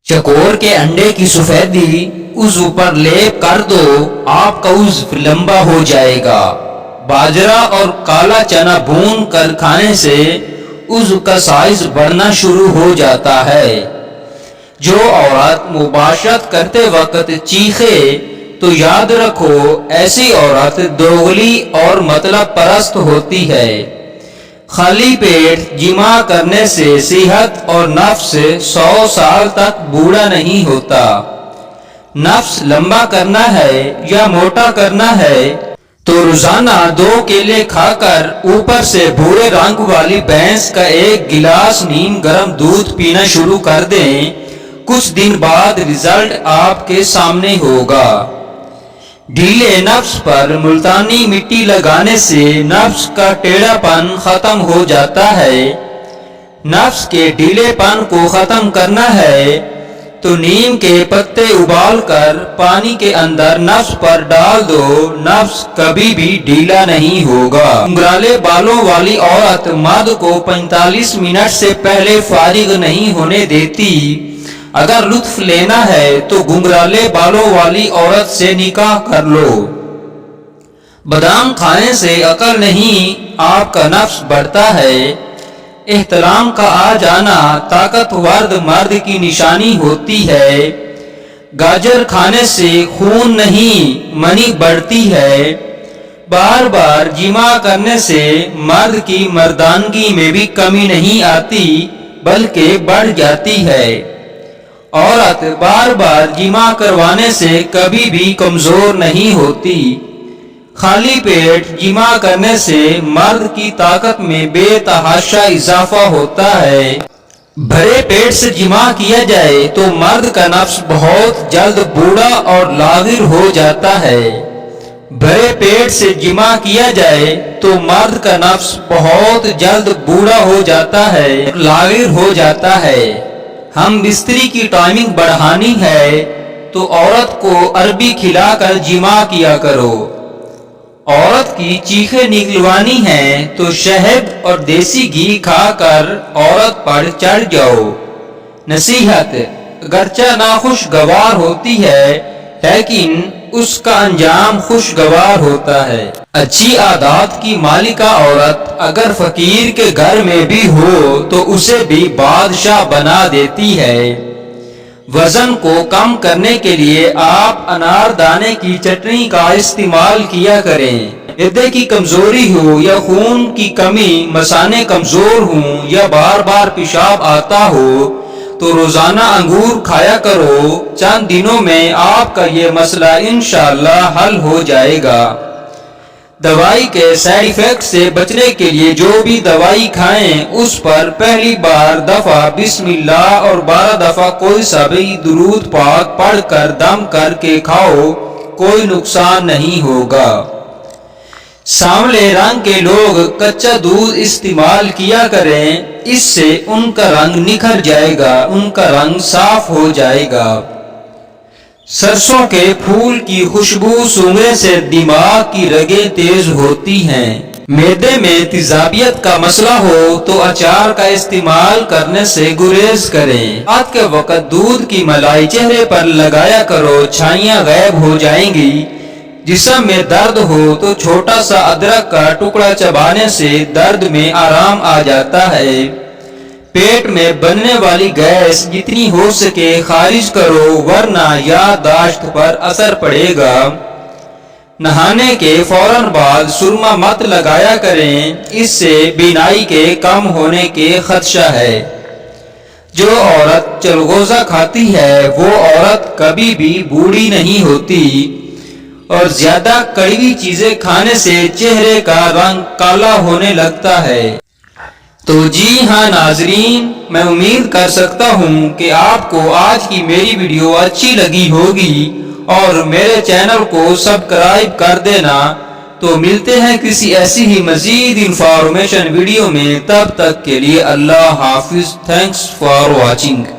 चकोर के अंडे की सफेदी उज़्व पर लेप कर दो, आपका उज़्व लंबा हो जाएगा। बाजरा और काला चना भून कर खाने से उज़्व का साइज बढ़ना शुरू हो जाता है। जो औरत मुबाशरत करते वक्त चीखे तो याद रखो ऐसी औरत दोगली और मतलब परस्त होती है। खाली पेट जिमा करने से सेहत और नफ्स 100 साल तक बूढ़ा नहीं होता। नफ्स लंबा करना है या मोटा करना है तो रोजाना 2 केले खाकर ऊपर से भूरे रंग वाली भैंस का 1 गिलास नीम गर्म दूध पीना शुरू कर दें। कुछ दिन बाद रिजल्ट आपके सामने होगा। ढीले नफ्स पर मुल्तानी मिट्टी लगाने से नफ्स का टेढ़ापन खत्म हो जाता है। नफ्स के ढीलेपन को खत्म करना है तो नीम के पत्ते उबाल कर पानी के अंदर नफ्स पर डाल दो, नफ्स कभी भी ढीला नहीं होगा। घुंघराले बालों वाली औरत मर्द को 45 मिनट से पहले फारिग नहीं होने देती। अगर लुत्फ लेना है तो घुंघराले बालों वाली औरत से निकाह कर लो। बादाम खाने से अकल नहीं आपका नफ्स बढ़ता है। एहतराम का आ जाना ताकतवर मर्द की निशानी होती है। गाजर खाने से खून नहीं मनी बढ़ती है। बार बार जिमा करने से मर्द की मर्दानगी में भी कमी नहीं आती बल्कि बढ़ जाती है। औरत बार बार जिमा करवाने से कभी भी कमजोर नहीं होती। खाली पेट जिमा करने से मर्द की ताकत में बेतहाशा इजाफा होता है। भरे पेट से जिमा किया जाए तो मर्द का नफ्स बहुत जल्द बूढ़ा और लागिर हो जाता है। भरे पेट से जिमा किया जाए तो मर्द का नफ्स बहुत जल्द बूढ़ा हो जाता है, लागिर हो जाता है। हम बिस्तरी की टाइमिंग बढ़ानी है तो औरत को अरबी खिलाकर जिमा किया करो। औरत की चीखें निकलवानी है तो शहद और देसी घी खाकर औरत पर चढ़ जाओ। नसीहत, अगरचे नाखुशगवार होती है लेकिन उसका अंजाम खुशगवार होता है। अच्छी आदत की मालिका औरत अगर फकीर के घर में भी हो तो उसे भी बादशाह बना देती है। वजन को कम करने के लिए आप अनारदाने की चटनी का इस्तेमाल किया करें। हृदय की कमजोरी हो या खून की कमी, मसाने कमजोर हों या बार बार पेशाब आता हो तो रोजाना अंगूर खाया करो। चंद दिनों में आपका ये मसला इंशाअल्लाह हल हो जाएगा। दवाई के साइड इफेक्ट से बचने के लिए जो भी दवाई खाएं उस पर पहली बार दफा बिस्मिल्लाह और 12 दफा कोई सा भी दुरूद पाक पढ़कर दम करके खाओ, कोई नुकसान नहीं होगा। सांवले रंग के लोग कच्चा दूध इस्तेमाल किया करें, इससे उनका रंग निखर जाएगा, उनका रंग साफ हो जाएगा। सरसों के फूल की खुशबू सूंघने से दिमाग की रगें तेज होती हैं। मैदे में तेजाबियत का मसला हो तो अचार का इस्तेमाल करने से गुरेज करें। रात के वक्त दूध की मलाई चेहरे पर लगाया करो, छाइयां गायब हो जाएंगी। जिस्म में दर्द हो तो छोटा सा अदरक का टुकड़ा चबाने से दर्द में आराम आ जाता है। पेट में बनने वाली गैस जितनी हो सके खारिज करो वरना याददाश्त पर असर पड़ेगा। नहाने के फौरन बाद सुरमा मत लगाया करें, इससे बीनाई के कम होने के खदशा है। जो औरत चलगोजा खाती है वो औरत कभी भी बूढ़ी नहीं होती और ज्यादा कड़वी चीजें खाने से चेहरे का रंग काला होने लगता है। तो जी हाँ नाजरीन, मैं उम्मीद कर सकता हूँ कि आपको आज की मेरी वीडियो अच्छी लगी होगी और मेरे चैनल को सब्सक्राइब कर देना। तो मिलते हैं किसी ऐसी ही मजीद इंफॉर्मेशन वीडियो में, तब तक के लिए अल्लाह हाफिज। Thanks for watching.